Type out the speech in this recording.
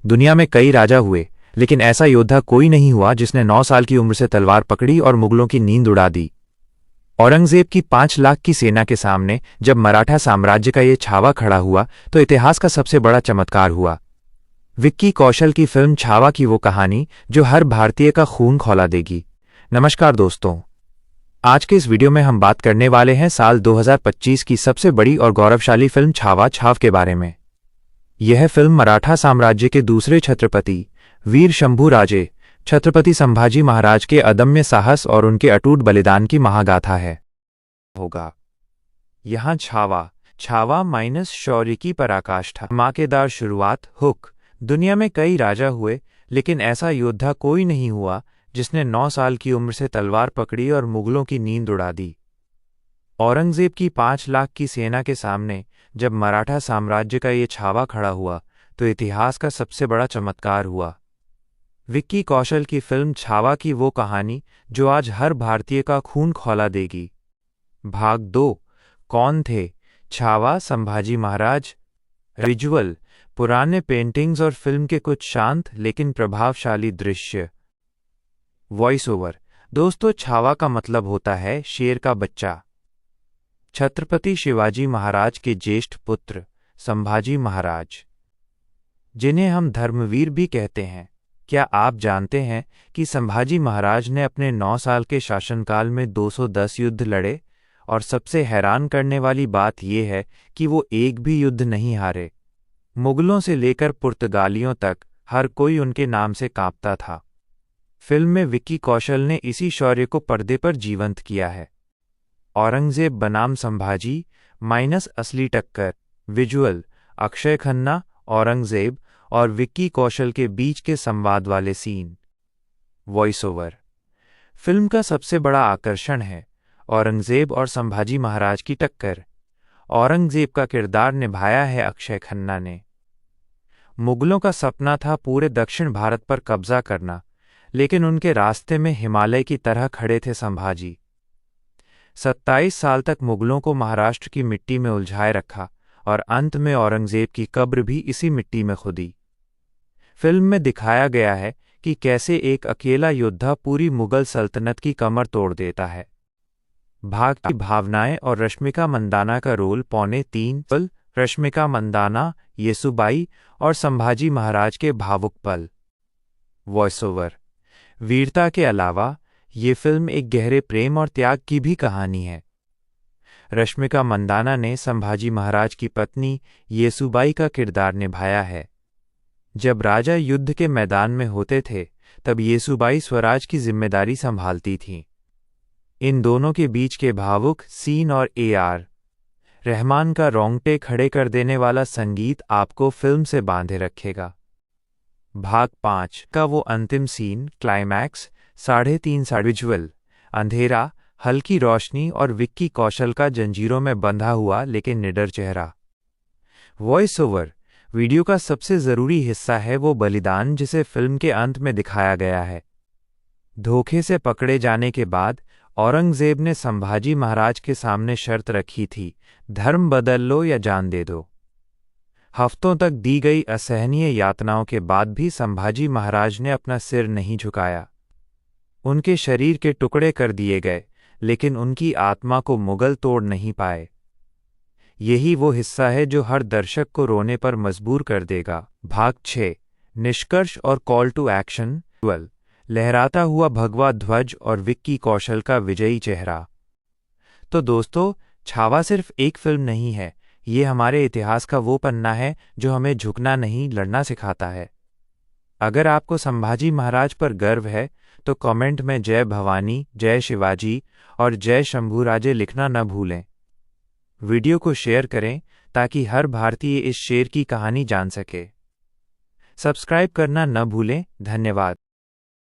दुनिया में कई राजा हुए, लेकिन ऐसा योद्धा कोई नहीं हुआ जिसने 9 साल की उम्र से तलवार पकड़ी और मुगलों की नींद उड़ा दी। औरंगजेब की 5 लाख की सेना के सामने जब मराठा साम्राज्य का ये छावा खड़ा हुआ तो इतिहास का सबसे बड़ा चमत्कार हुआ। विक्की कौशल की फिल्म छावा की वो कहानी जो हर भारतीय का खून खौला देगी। नमस्कार दोस्तों, आज के इस वीडियो में हम बात करने वाले हैं साल 2025 की सबसे बड़ी और गौरवशाली फिल्म छावा छाव के बारे में। यह फिल्म मराठा साम्राज्य के दूसरे छत्रपति वीर शंभूराजे छत्रपति संभाजी महाराज के अदम्य साहस और उनके अटूट बलिदान की महागाथा है। यहाँ छावा माइनस शौर्य की पराकाष्ठा। धमाकेदार शुरुआत। हुक। दुनिया में कई राजा हुए, लेकिन ऐसा योद्धा कोई नहीं हुआ जिसने 9 साल की उम्र से तलवार पकड़ी और मुगलों की नींद उड़ा दी। औरंगजेब की 5 लाख की सेना के सामने जब मराठा साम्राज्य का ये छावा खड़ा हुआ तो इतिहास का सबसे बड़ा चमत्कार हुआ। विक्की कौशल की फिल्म छावा की वो कहानी जो आज हर भारतीय का खून खौला देगी। भाग 2। कौन थे छावा संभाजी महाराज? विजुअल। पुराने पेंटिंग्स और फिल्म के कुछ शांत लेकिन प्रभावशाली दृश्य। Voice over. दोस्तों, छावा का मतलब होता है शेर का बच्चा। छत्रपति शिवाजी महाराज के ज्येष्ठ पुत्र संभाजी महाराज, जिन्हें हम धर्मवीर भी कहते हैं। क्या आप जानते हैं कि संभाजी महाराज ने अपने 9 साल के शासनकाल में 210 युद्ध लड़े, और सबसे हैरान करने वाली बात यह है कि वो एक भी युद्ध नहीं हारे। मुगलों से लेकर पुर्तगालियों तक हर कोई उनके नाम से कांपता था। फिल्म में विक्की कौशल ने इसी शौर्य को पर्दे पर जीवंत किया है। औरंगजेब बनाम संभाजी माइनस असली टक्कर। विजुअल। अक्षय खन्ना, औरंगजेब और विक्की कौशल के बीच के संवाद वाले सीन। Voice over. फिल्म का सबसे बड़ा आकर्षण है औरंगजेब और संभाजी महाराज की टक्कर। औरंगजेब का किरदार निभाया है अक्षय खन्ना ने। मुगलों का सपना था पूरे दक्षिण भारत पर कब्जा करना, लेकिन उनके रास्ते में हिमालय की तरह खड़े थे संभाजी। 27 साल तक मुगलों को महाराष्ट्र की मिट्टी में उलझाए रखा और अंत में औरंगजेब की कब्र भी इसी मिट्टी में खुदी। फिल्म में दिखाया गया है कि कैसे एक अकेला योद्धा पूरी मुगल सल्तनत की कमर तोड़ देता है। भाग की भावनाएं और रश्मिका मंदाना का रोल। 3.25 रश्मिका मंदाना, येसुबाई और संभाजी महाराज के भावुक पल। Voice over. वीरता के अलावा ये फिल्म एक गहरे प्रेम और त्याग की भी कहानी है। रश्मिका मंदाना ने संभाजी महाराज की पत्नी येसुबाई का किरदार निभाया है। जब राजा युद्ध के मैदान में होते थे तब येसुबाई स्वराज की जिम्मेदारी संभालती थीं। इन दोनों के बीच के भावुक सीन और AR रहमान का रोंगटे खड़े कर देने वाला संगीत आपको फिल्म से बांधे रखेगा। भाग 5 का वो अंतिम सीन, क्लाइमैक्स। 3.5 विजुअल। अंधेरा, हल्की रोशनी और विक्की कौशल का जंजीरों में बंधा हुआ लेकिन निडर चेहरा। Voice over. वीडियो का सबसे ज़रूरी हिस्सा है वो बलिदान जिसे फिल्म के अंत में दिखाया गया है। धोखे से पकड़े जाने के बाद औरंगजेब ने संभाजी महाराज के सामने शर्त रखी थी, धर्म बदल लो या जान दे दो। हफ्तों तक दी गई असहनीय यातनाओं के बाद भी संभाजी महाराज ने अपना सिर नहीं झुकाया। उनके शरीर के टुकड़े कर दिए गए, लेकिन उनकी आत्मा को मुगल तोड़ नहीं पाए। यही वो हिस्सा है जो हर दर्शक को रोने पर मजबूर कर देगा। भाग 6 निष्कर्ष और कॉल टू एक्शन। लहराता हुआ भगवा ध्वज और विक्की कौशल का विजयी चेहरा। तो दोस्तों, छावा सिर्फ एक फिल्म नहीं है, ये हमारे इतिहास का वो पन्ना है जो हमें झुकना नहीं, लड़ना सिखाता है। अगर आपको संभाजी महाराज पर गर्व है तो कमेंट में जय भवानी, जय शिवाजी और जय शंभूराजे लिखना न भूलें। वीडियो को शेयर करें ताकि हर भारतीय इस शेर की कहानी जान सके। सब्सक्राइब करना न भूलें। धन्यवाद।